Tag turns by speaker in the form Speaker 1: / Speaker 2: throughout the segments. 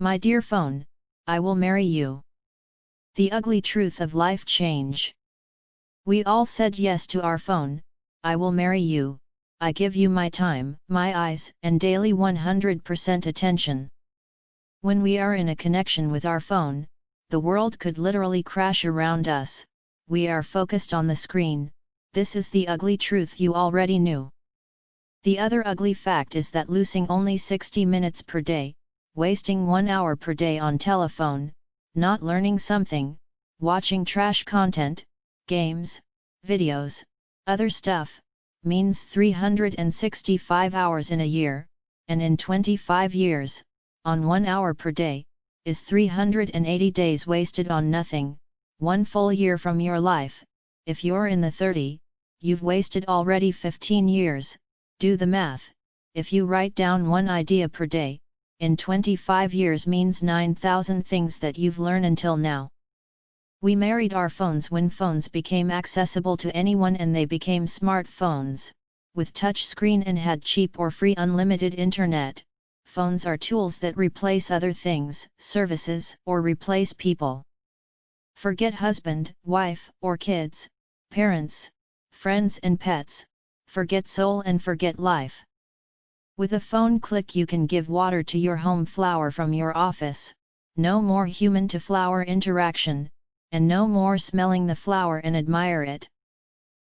Speaker 1: My dear phone, I will marry you. The ugly truth of life change. We all said yes to our phone. I will marry you. I give you my time, my eyes, and daily 100% attention. When we are in a connection with our phone, the world could literally crash around us. We are focused on the screen. This is the ugly truth you already knew. The other ugly fact is that losing only 60 minutes per day, wasting 1 hour per day on telephone, not learning something, watching trash content, games, videos, other stuff, means 365 hours in a year, and in 25 years, on 1 hour per day, is 380 days wasted on nothing, 1 full year from your life. If you're in the 30, you've wasted already 15 years, do the math. If you write down 1 idea per day, in 25 years means 9,000 things that you've learned until now. We married our phones when phones became accessible to anyone and they became smartphones, with touch screen and had cheap or free unlimited internet. Phones are tools that replace other things, services, or replace people. Forget husband, wife, or kids, parents, friends and pets, forget soul and forget life. With a phone click you can give water to your home flower from your office, no more human-to-flower interaction, and no more smelling the flower and admire it.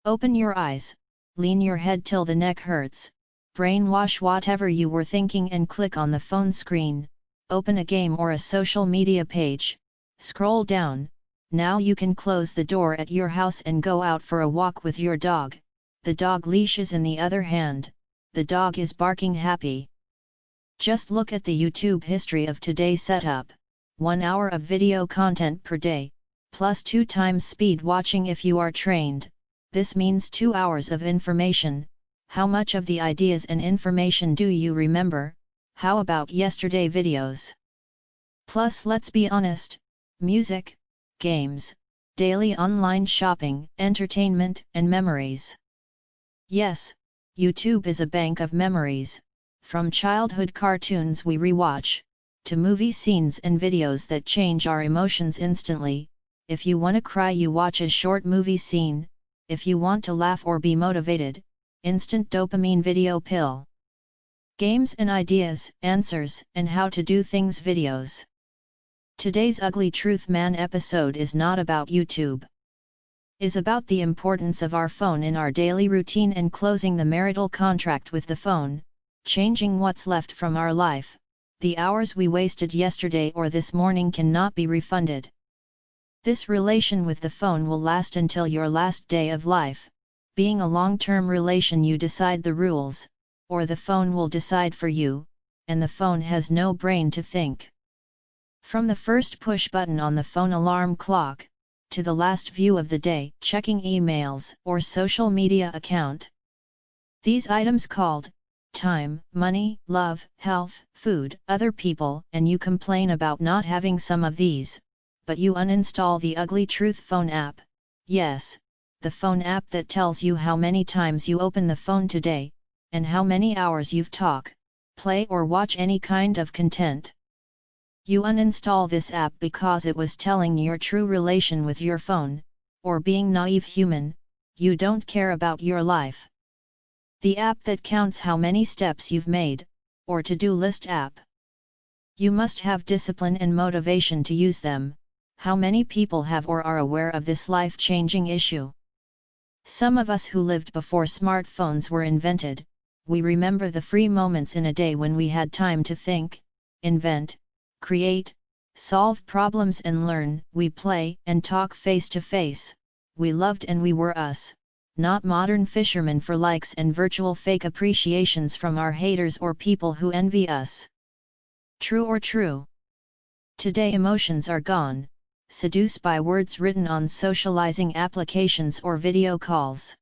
Speaker 1: Open your eyes, lean your head till the neck hurts, brainwash whatever you were thinking and click on the phone screen, open a game or a social media page, scroll down. Now you can close the door at your house and go out for a walk with your dog. The dog leash is in the other hand. The dog is barking happy. Just look at the YouTube history of today's setup. 1 hour of video content per day, plus 2 times speed watching if you are trained. This means 2 hours of information. How much of the ideas and information do you remember? How about yesterday videos? Plus, let's be honest, music, games, daily online shopping, entertainment, and memories. Yes, YouTube is a bank of memories, from childhood cartoons we rewatch, to movie scenes and videos that change our emotions instantly. If you wanna cry you watch a short movie scene, if you want to laugh or be motivated, instant dopamine video pill. Games and ideas, answers, and how to do things videos. Today's Ugly Truth Man episode is not about YouTube. Is about the importance of our phone in our daily routine and closing the marital contract with the phone, changing what's left from our life. The hours we wasted yesterday or this morning cannot be refunded. This relation with the phone will last until your last day of life. Being a long-term relation, you decide the rules, or the phone will decide for you, and the phone has no brain to think. From the first push button on the phone alarm clock, to the last view of the day, checking emails or social media account. These items called time, money, love, health, food, other people, and you complain about not having some of these, but you uninstall the Ugly Truth phone app. Yes, the phone app that tells you how many times you open the phone today, and how many hours you've talk, play or watch any kind of content. You uninstall this app because it was telling your true relation with your phone, or being naive human, you don't care about your life. The app that counts how many steps you've made, or to-do list app. You must have discipline and motivation to use them. How many people have or are aware of this life-changing issue? Some of us who lived before smartphones were invented, we remember the free moments in a day when we had time to think, invent, create, solve problems and learn. We play and talk face to face. We loved and we were us, not modern fishermen for likes and virtual fake appreciations from our haters or people who envy us. True or true? Today emotions are gone, seduced by words written on socializing applications or video calls.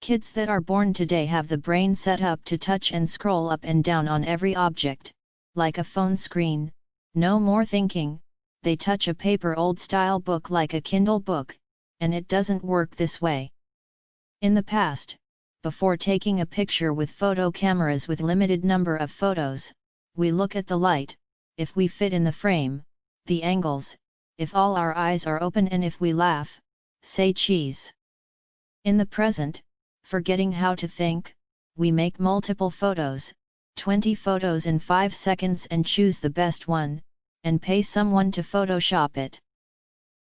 Speaker 1: Kids that are born today have the brain set up to touch and scroll up and down on every object, like a phone screen. No more thinking, they touch a paper old-style book like a Kindle book, and it doesn't work this way. In the past, before taking a picture with photo cameras with limited number of photos, we look at the light, if we fit in the frame, the angles, if all our eyes are open, and if we laugh, say cheese. In the present, forgetting how to think, we make multiple photos, 20 photos in 5 seconds, and choose the best one, and pay someone to Photoshop it.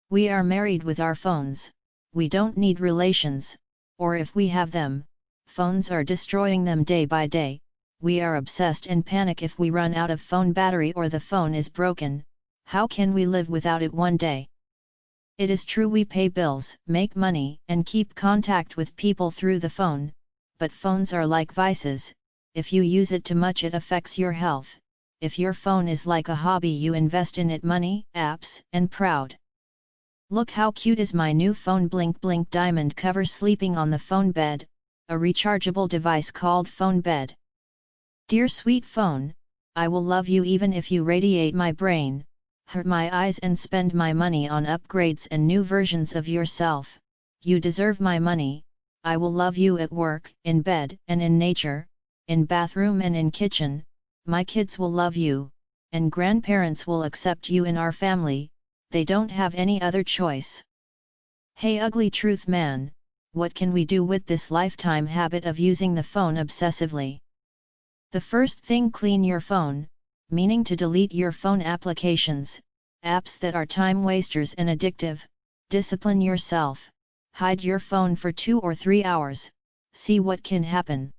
Speaker 1: We are married with our phones, we don't need relations, or if we have them, phones are destroying them day by day. We are obsessed and panic if we run out of phone battery or the phone is broken. How can we live without it one day? It is true we pay bills, make money, and keep contact with people through the phone, but phones are like vices. If you use it too much, it affects your health. If your phone is like a hobby, you invest in it money, apps, and proud. Look how cute is my new phone, blink blink diamond cover, sleeping on the phone bed, a rechargeable device called Phone Bed. Dear sweet phone, I will love you even if you radiate my brain, hurt my eyes, and spend my money on upgrades and new versions of yourself. You deserve my money. I will love you at work, in bed, and in nature, in bathroom and in kitchen. My kids will love you, and grandparents will accept you in our family. They don't have any other choice. Hey ugly truth man, what can we do with this lifetime habit of using the phone obsessively? The first thing, clean your phone, meaning to delete your phone applications, apps that are time wasters and addictive. Discipline yourself, hide your phone for 2 or 3 hours, see what can happen.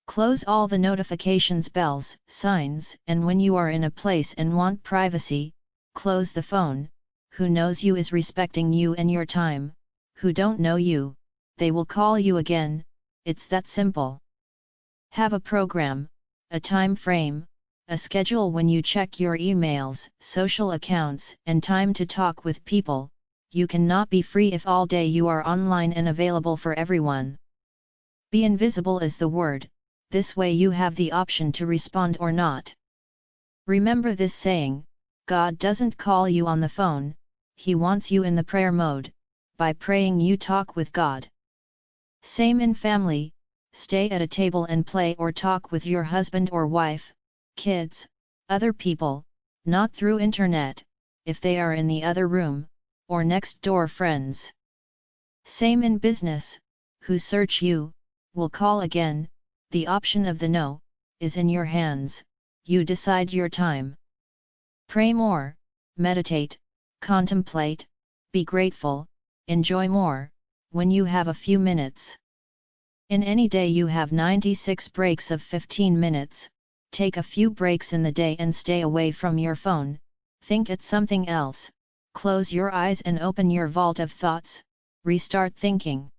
Speaker 1: Close all the notifications, bells, signs, and when you are in a place and want privacy, close the phone. Who knows you is respecting you and your time, who don't know you, they will call you again, it's that simple. Have a program, a time frame, a schedule when you check your emails, social accounts, and time to talk with people. You cannot be free if all day you are online and available for everyone. Be invisible is the word, this way you have the option to respond or not. Remember this saying, God doesn't call you on the phone, He wants you in the prayer mode. By praying you talk with God. Same in family, stay at a table and play or talk with your husband or wife, kids, other people, not through internet, if they are in the other room, or next door friends. Same in business, who search you, will call again, the option of the no, is in your hands, you decide your time. Pray more, meditate, contemplate, be grateful, enjoy more, when you have a few minutes. In any day you have 96 breaks of 15 minutes, take a few breaks in the day and stay away from your phone, think at something else, close your eyes and open your vault of thoughts, restart thinking.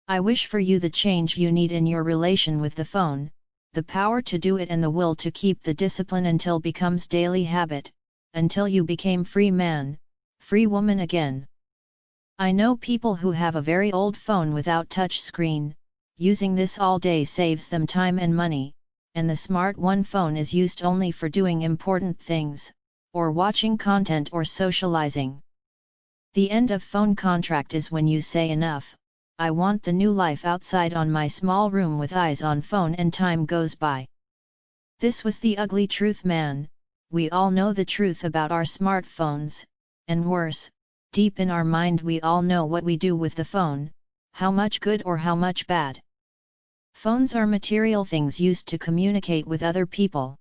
Speaker 1: I wish for you the change you need in your relation with the phone, the power to do it and the will to keep the discipline until becomes daily habit, until you became free man, free woman again. I know people who have a very old phone without touch screen, using this all day saves them time and money, and the smart one phone is used only for doing important things, or watching content or socializing. The end of phone contract is when you say enough, I want the new life outside on my small room with eyes on phone, and time goes by. This was the ugly truth man. We all know the truth about our smartphones, and worse, deep in our mind we all know what we do with the phone, how much good or how much bad. Phones are material things used to communicate with other people.